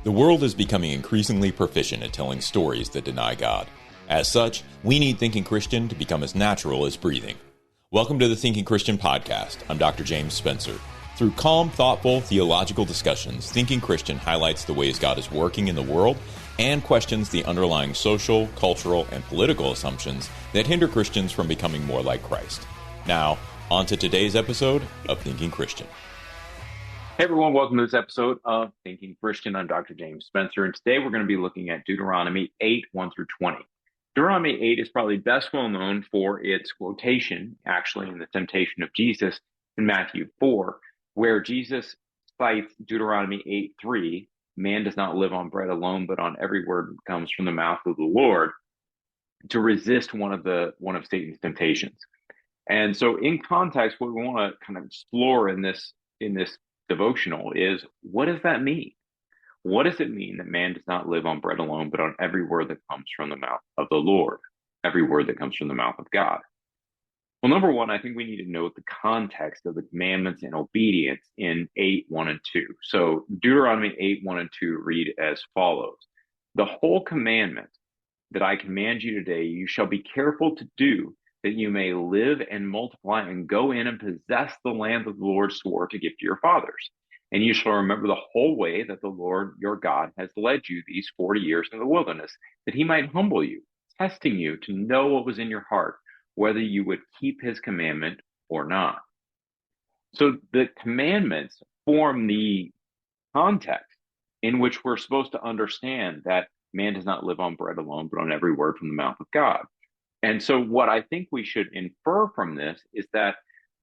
The world is becoming increasingly proficient at telling stories that deny God. As such, we need Thinking Christian to become as natural as breathing. Welcome to the Thinking Christian podcast. I'm Dr. James Spencer. Through calm, thoughtful, theological discussions, Thinking Christian highlights the ways God is working in the world and questions the underlying social, cultural, and political assumptions that hinder Christians from becoming more like Christ. Now, on to today's episode of Thinking Christian. Hey everyone, welcome to this episode of Thinking Christian. I'm Dr. James Spencer, and today we're going to be looking at Deuteronomy 8, 1 through 20. Deuteronomy 8 is probably best well known for its quotation, actually, in the temptation of Jesus in Matthew 4, where Jesus cites Deuteronomy 8, 3, man does not live on bread alone, but on every word that comes from the mouth of the Lord, to resist one of Satan's temptations. And so in context, what we want to kind of explore in this devotional is, what does that mean? What does it mean that man does not live on bread alone, but on every word that comes from the mouth of the Lord, every word that comes from the mouth of God? Well, number one, I think we need to note the context of the commandments and obedience in 8, 1, and 2. So Deuteronomy 8, 1, and 2 read as follows. The whole commandment that I command you today, you shall be careful to do, that you may live and multiply and go in and possess the land that the Lord swore to give to your fathers. And you shall remember the whole way that the Lord your God has led you these 40 years in the wilderness, that he might humble you, testing you to know what was in your heart, whether you would keep his commandment or not. So the commandments form the context in which we're supposed to understand that man does not live on bread alone, but on every word from the mouth of God. And so what I think we should infer from this is that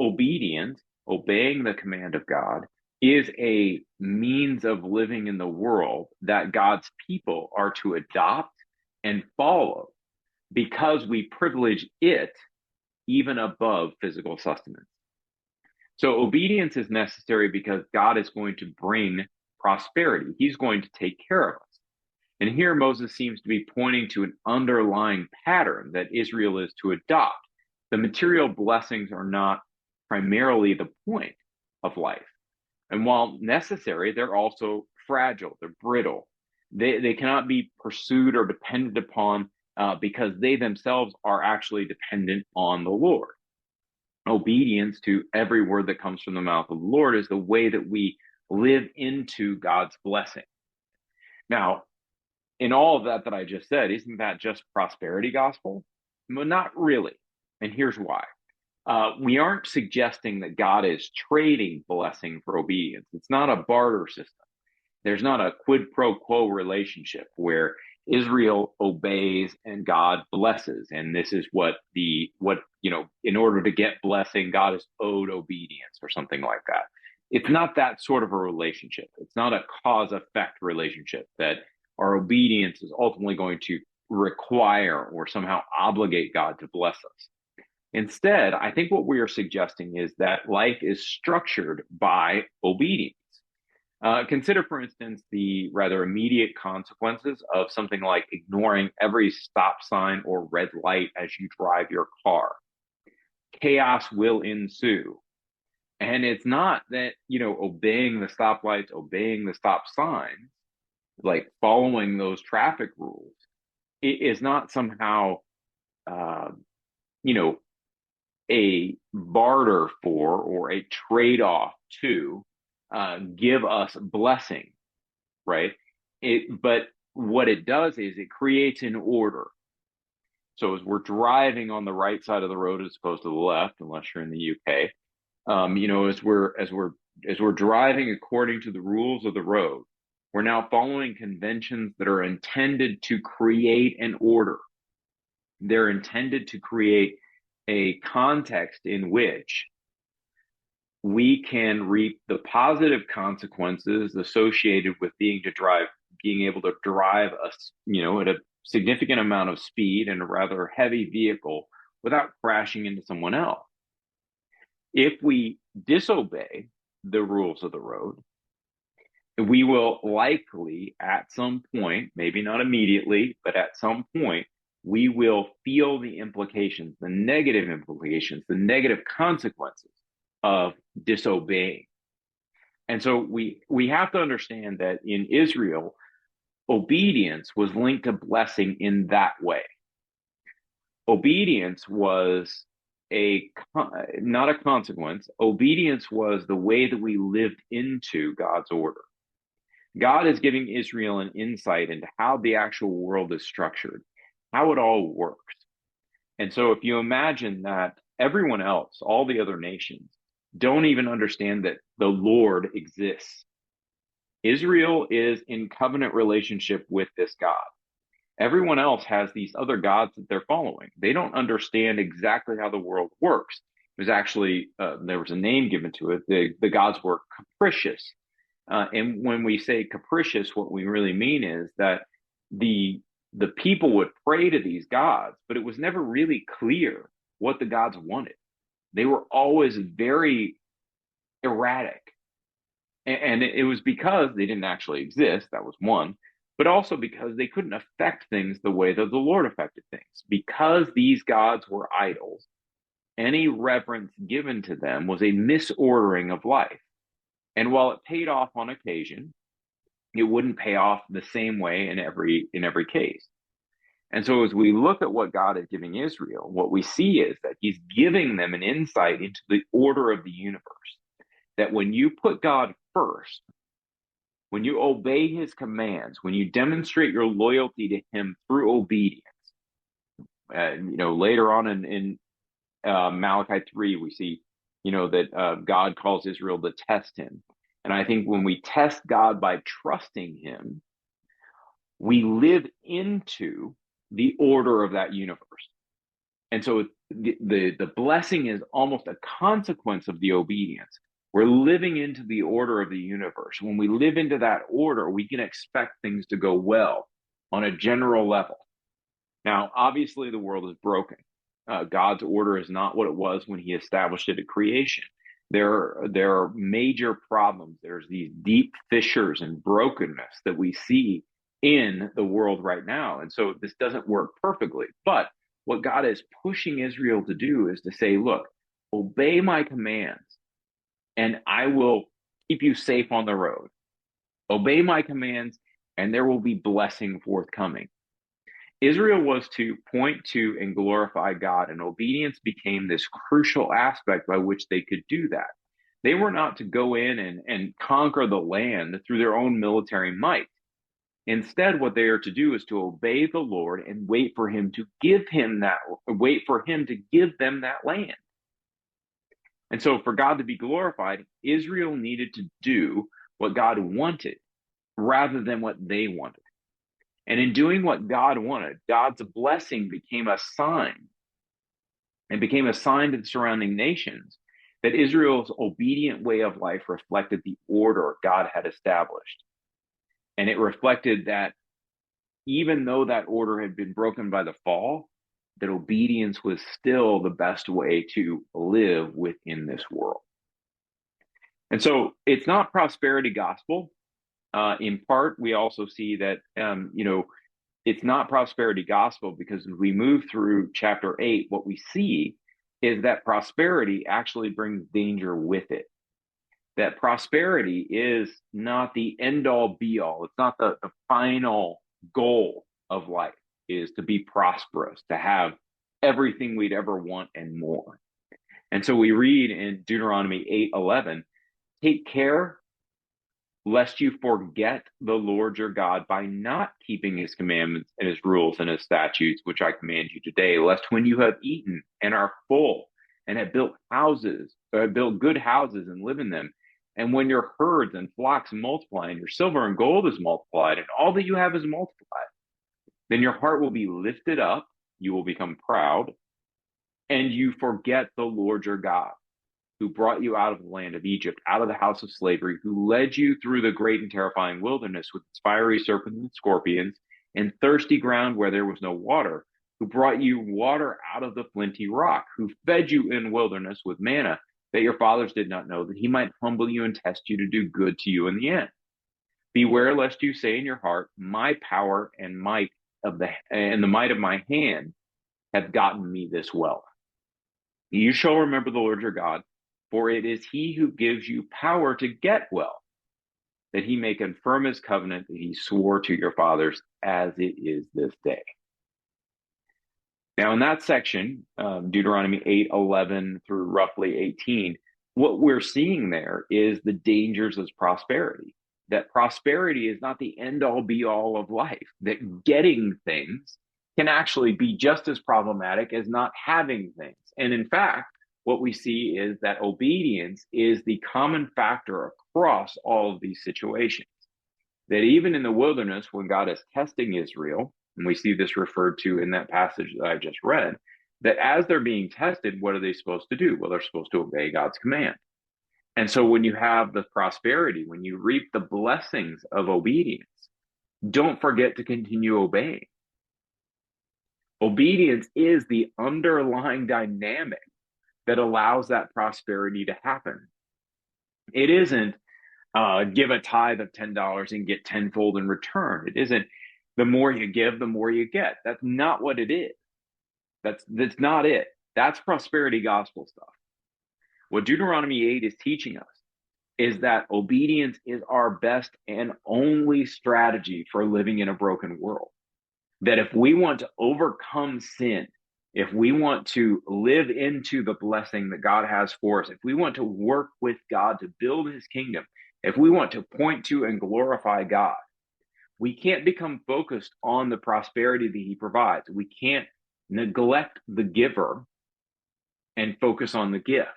obedience, obeying the command of God, is a means of living in the world that God's people are to adopt and follow, because we privilege it even above physical sustenance. So obedience is necessary because God is going to bring prosperity. He's going to take care of us. And here Moses seems to be pointing to an underlying pattern that Israel is to adopt. The material blessings are not primarily the point of life. And while necessary, they're also fragile, they're brittle. They cannot be pursued or depended upon because they themselves are actually dependent on the Lord. Obedience to every word that comes from the mouth of the Lord is the way that we live into God's blessing. Now, in all of that I just said, isn't that just prosperity gospel? Well, not really. And here's why. We aren't suggesting that God is trading blessing for obedience. It's not a barter system. There's not a quid pro quo relationship where Israel obeys and God blesses. And this is in order to get blessing, God is owed obedience or something like that. It's not that sort of a relationship. It's not a cause-effect relationship that our obedience is ultimately going to require or somehow obligate God to bless us. Instead, I think what we are suggesting is that life is structured by obedience. Consider, for instance, the rather immediate consequences of something like ignoring every stop sign or red light as you drive your car. Chaos will ensue. And it's not that, obeying the stoplights, obeying the stop signs, like following those traffic rules, it is not somehow, a barter for or a trade-off to give us blessing, right? But what it does is it creates an order. So as we're driving on the right side of the road as opposed to the left, unless you're in the UK, as we're driving according to the rules of the road, we're now following conventions that are intended to create an order. They're intended to create a context in which we can reap the positive consequences associated with being able to drive at a significant amount of speed in a rather heavy vehicle without crashing into someone else. If we disobey the rules of the road, we will likely at some point, maybe not immediately, but at some point, we will feel the implications, the negative implications, the negative consequences of disobeying. And so we have to understand that in Israel, obedience was linked to blessing in that way. Obedience was not a consequence. Obedience was the way that we lived into God's order. God is giving Israel an insight into how the actual world is structured, how it all works. And so if you imagine that everyone else, all the other nations, don't even understand that the Lord exists. Israel is in covenant relationship with this God. Everyone else has these other gods that they're following. They don't understand exactly how the world works. It was actually, there was a name given to it. The gods were capricious. And when we say capricious, what we really mean is that the people would pray to these gods, but it was never really clear what the gods wanted. They were always very erratic. And it was because they didn't actually exist. That was one. But also because they couldn't affect things the way that the Lord affected things. Because these gods were idols, any reverence given to them was a misordering of life. And while it paid off on occasion, it wouldn't pay off the same way in every case. And so as we look at what God is giving Israel, what we see is that he's giving them an insight into the order of the universe. That when you put God first, when you obey his commands, when you demonstrate your loyalty to him through obedience, later on in Malachi 3, we see, that God calls Israel to test him. And I think when we test God by trusting him, we live into the order of that universe. And so the blessing is almost a consequence of the obedience. We're living into the order of the universe. When we live into that order, we can expect things to go well on a general level. Now, obviously, the world is broken. God's order is not what it was when he established it at creation. There are major problems. There's these deep fissures and brokenness that we see in the world right now. And so this doesn't work perfectly. But what God is pushing Israel to do is to say, look, obey my commands, and I will keep you safe on the road. Obey my commands, and there will be blessing forthcoming. Israel was to point to and glorify God, and obedience became this crucial aspect by which they could do that. They were not to go in and conquer the land through their own military might. Instead, what they are to do is to obey the Lord and wait for him to give them that land. And so for God to be glorified, Israel needed to do what God wanted rather than what they wanted. And in doing what God wanted, God's blessing became a sign and became a sign to the surrounding nations that Israel's obedient way of life reflected the order God had established. And it reflected that even though that order had been broken by the fall, that obedience was still the best way to live within this world. And so it's not prosperity gospel. In part, we also see that, it's not prosperity gospel because as we move through chapter 8, what we see is that prosperity actually brings danger with it. That prosperity is not the end all be all. It's not the final goal of life is to be prosperous, to have everything we'd ever want and more. And so we read in Deuteronomy 8:11, take care lest you forget the Lord your God by not keeping his commandments and his rules and his statutes, which I command you today, lest when you have eaten and are full and have built good houses and live in them, and when your herds and flocks multiply and your silver and gold is multiplied and all that you have is multiplied, then your heart will be lifted up, you will become proud, and you forget the Lord your God, who brought you out of the land of Egypt, out of the house of slavery, who led you through the great and terrifying wilderness with its fiery serpents and scorpions, and thirsty ground where there was no water, who brought you water out of the flinty rock, who fed you in wilderness with manna that your fathers did not know, that he might humble you and test you to do good to you in the end. Beware lest you say in your heart, my power and the might of my hand have gotten me this wealth. You shall remember the Lord your God, for it is he who gives you power to get wealth, that he may confirm his covenant that he swore to your fathers as it is this day. Now, in that section, Deuteronomy 8:11 through roughly 18, what we're seeing there is the dangers of prosperity. That prosperity is not the end-all be-all of life, that getting things can actually be just as problematic as not having things. And in fact, what we see is that obedience is the common factor across all of these situations. That even in the wilderness, when God is testing Israel, and we see this referred to in that passage that I just read, that as they're being tested, what are they supposed to do? Well, they're supposed to obey God's command. And so when you have the prosperity, when you reap the blessings of obedience, don't forget to continue obeying. Obedience is the underlying dynamic that allows that prosperity to happen. It isn't give a tithe of $10 and get tenfold in return. It isn't the more you give, the more you get. That's not what it is. That's not it. That's prosperity gospel stuff. What Deuteronomy 8 is teaching us is that obedience is our best and only strategy for living in a broken world. That if we want to overcome sin, if we want to live into the blessing that God has for us, if we want to work with God to build his kingdom, if we want to point to and glorify God, we can't become focused on the prosperity that he provides. We can't neglect the giver and focus on the gift.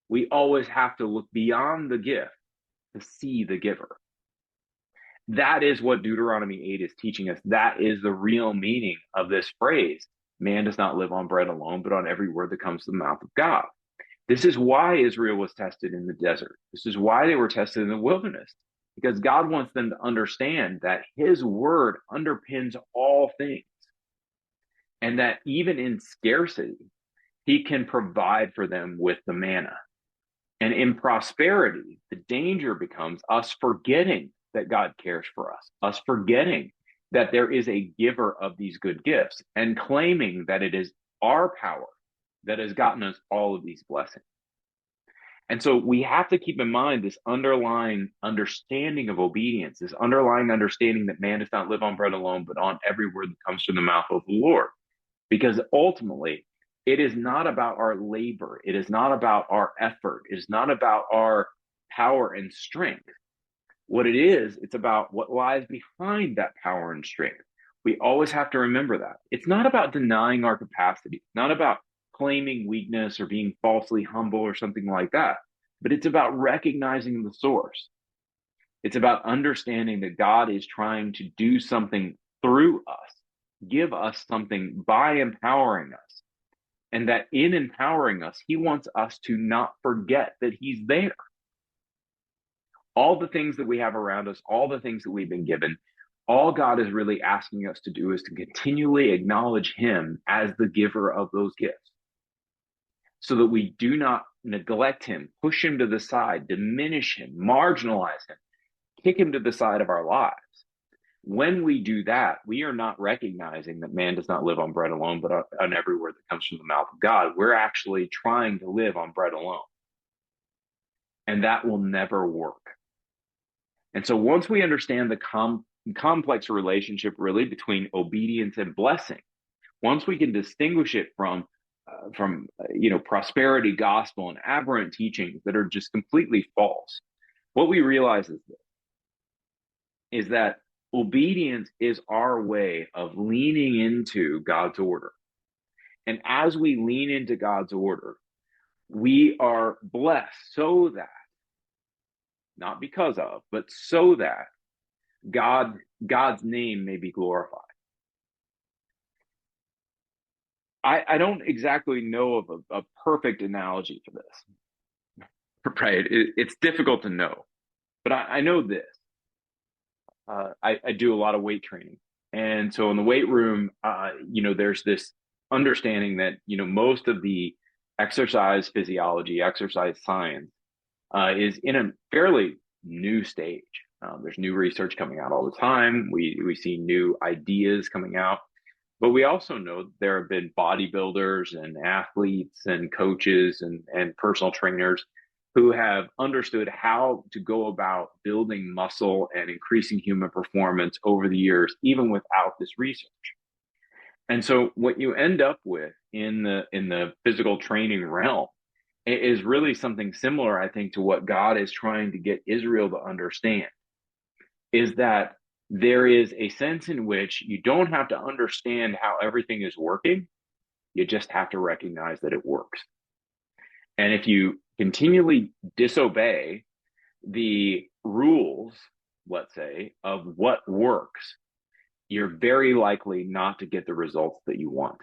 We always have to look beyond the gift to see the giver. That is what Deuteronomy 8 is teaching us. That is the real meaning of this phrase. Man does not live on bread alone, but on every word that comes from the mouth of God. This is why Israel was tested in the desert. This is why they were tested in the wilderness, because God wants them to understand that his word underpins all things, and that even in scarcity, he can provide for them with the manna. And in prosperity, the danger becomes us forgetting that God cares for us forgetting that there is a giver of these good gifts, and claiming that it is our power that has gotten us all of these blessings. And so we have to keep in mind this underlying understanding of obedience, this underlying understanding that man does not live on bread alone, but on every word that comes from the mouth of the Lord. Because ultimately, it is not about our labor. It is not about our effort. It is not about our power and strength. What it is, it's about what lies behind that power and strength. We always have to remember that. It's not about denying our capacity. It's not about claiming weakness or being falsely humble or something like that. But it's about recognizing the source. It's about understanding that God is trying to do something through us, give us something by empowering us. And that in empowering us, he wants us to not forget that he's there. All the things that we have around us, all the things that we've been given, all God is really asking us to do is to continually acknowledge him as the giver of those gifts, so that we do not neglect him, push him to the side, diminish him, marginalize him, kick him to the side of our lives. When we do that, we are not recognizing that man does not live on bread alone, but on every word that comes from the mouth of God. We're actually trying to live on bread alone. And that will never work. And so once we understand the complex relationship really between obedience and blessing, once we can distinguish it from prosperity gospel and aberrant teachings that are just completely false, what we realize is that obedience is our way of leaning into God's order. And as we lean into God's order, we are blessed so that, not because of, but so that God's name may be glorified. I don't exactly know of a perfect analogy for this. Right? It's difficult to know. But I know this. I do a lot of weight training. And so in the weight room, there's this understanding that, most of the exercise physiology, exercise science is in a fairly new stage. There's new research coming out all the time. We see new ideas coming out. But we also know there have been bodybuilders and athletes and coaches and personal trainers who have understood how to go about building muscle and increasing human performance over the years, even without this research. And so what you end up with in the physical training realm is really something similar, I think, to what God is trying to get Israel to understand, is that there is a sense in which you don't have to understand how everything is working. You just have to recognize that it works. And if you continually disobey the rules, let's say, of what works, you're very likely not to get the results that you want.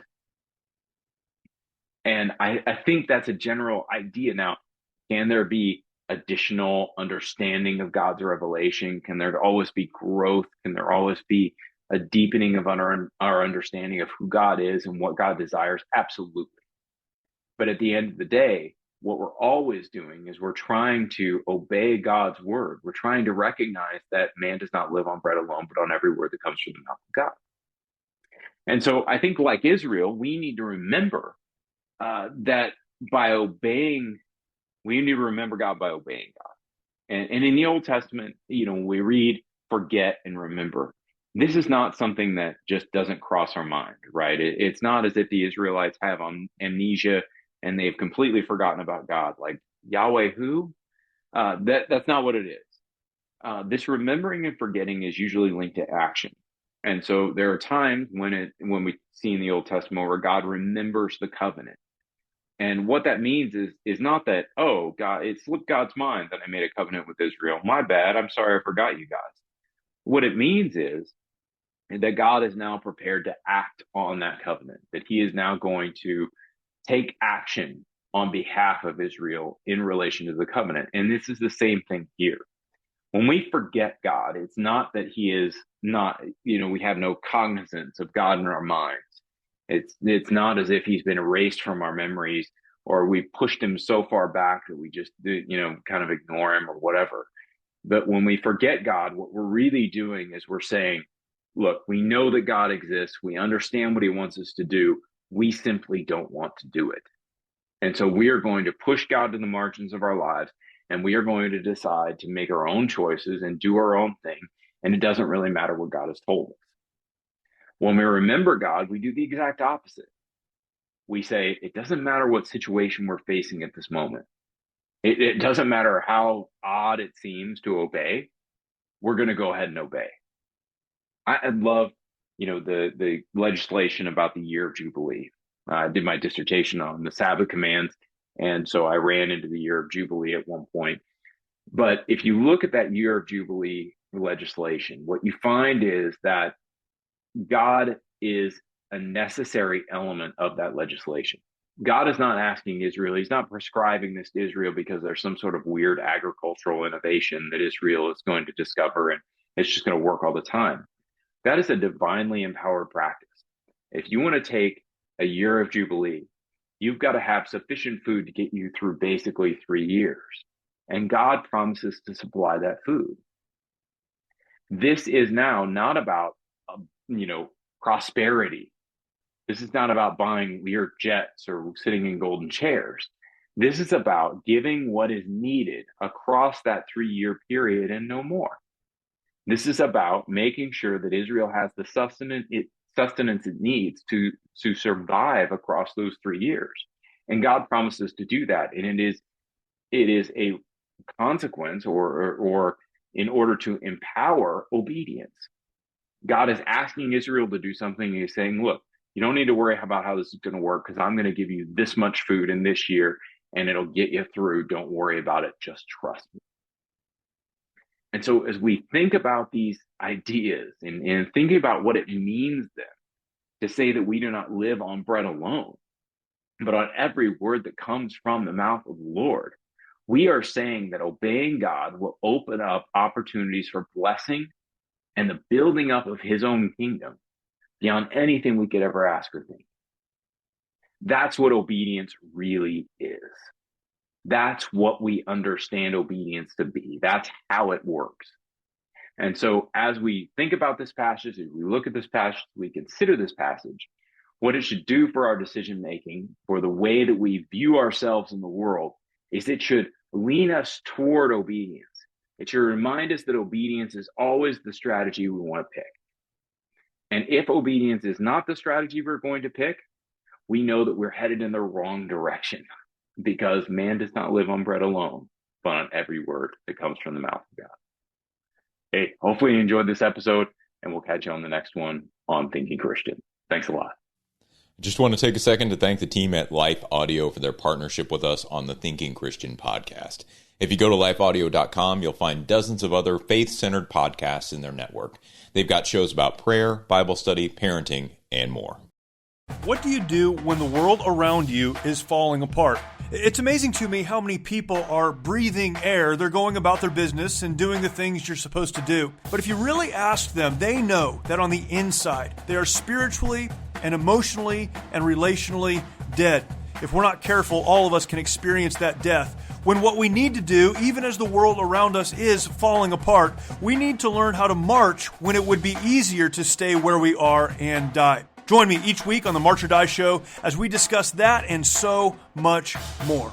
And I think that's a general idea. Now, can there be additional understanding of God's revelation? Can there always be growth? Can there always be a deepening of our understanding of who God is and what God desires? Absolutely. But at the end of the day, what we're always doing is we're trying to obey God's word. We're trying to recognize that man does not live on bread alone, but on every word that comes from the mouth of God. And so I think, like Israel, we need to remember that by obeying, we need to remember God by obeying God. And in the Old Testament, we read, forget, and remember. This is not something that just doesn't cross our mind, right? It's not as if the Israelites have amnesia and they've completely forgotten about God, like Yahweh who? That's not what it is. This remembering and forgetting is usually linked to action. And so there are times when we see in the Old Testament where God remembers the covenant. And what that means is not that, oh, God, it slipped God's mind that I made a covenant with Israel. My bad. I'm sorry, I forgot you guys. What it means is that God is now prepared to act on that covenant, that he is now going to take action on behalf of Israel in relation to the covenant. And this is the same thing here. When we forget God, it's not that he is not, we have no cognizance of God in our minds. It's not as if he's been erased from our memories or we pushed him so far back that we just, kind of ignore him or whatever. But when we forget God, what we're really doing is we're saying, look, we know that God exists. We understand what he wants us to do. We simply don't want to do it. And so we are going to push God to the margins of our lives, and we are going to decide to make our own choices and do our own thing. And it doesn't really matter what God has told us. When we remember God, we do the exact opposite. We say, it doesn't matter what situation we're facing at this moment. It doesn't matter how odd it seems to obey. We're going to go ahead and obey. I love, the legislation about the year of Jubilee. I did my dissertation on the Sabbath commands, and so I ran into the year of Jubilee at one point. But if you look at that year of Jubilee legislation, what you find is that God is a necessary element of that legislation. God is not asking Israel, he's not prescribing this to Israel because there's some sort of weird agricultural innovation that Israel is going to discover and it's just going to work all the time. That is a divinely empowered practice. If you want to take a year of Jubilee, you've got to have sufficient food to get you through basically 3 years. And God promises to supply that food. This is now not about, prosperity. This is not about buying weird jets or sitting in golden chairs. This is about giving what is needed across that 3-year period and no more. This is about making sure that Israel has the sustenance it needs to survive across those 3 years. And God promises to do that. And it is a consequence or in order to empower obedience. God is asking Israel to do something. And he's saying, look, you don't need to worry about how this is going to work because I'm going to give you this much food in this year and it'll get you through. Don't worry about it. Just trust me. And so as we think about these ideas and thinking about what it means then to say that we do not live on bread alone, but on every word that comes from the mouth of the Lord, we are saying that obeying God will open up opportunities for blessing and the building up of his own kingdom beyond anything we could ever ask or think. That's what obedience really is. That's what we understand obedience to be. That's how it works. And so as we think about this passage, as we look at this passage, we consider this passage, what it should do for our decision making, for the way that we view ourselves in the world, is it should lean us toward obedience. It should remind us that obedience is always the strategy we want to pick. And if obedience is not the strategy we're going to pick, we know that we're headed in the wrong direction, because man does not live on bread alone, but on every word that comes from the mouth of God. Hey, hopefully you enjoyed this episode, and we'll catch you on the next one on Thinking Christian. Thanks a lot. Just want to take a second to thank the team at Life Audio for their partnership with us on the Thinking Christian podcast. If you go to lifeaudio.com, you'll find dozens of other faith-centered podcasts in their network. They've got shows about prayer, Bible study, parenting, and more. What do you do when the world around you is falling apart? It's amazing to me how many people are breathing air. They're going about their business and doing the things you're supposed to do. But if you really ask them, they know that on the inside, they are spiritually and emotionally and relationally dead. If we're not careful, all of us can experience that death. When what we need to do, even as the world around us is falling apart, we need to learn how to march when it would be easier to stay where we are and die. Join me each week on the March or Die Show as we discuss that and so much more.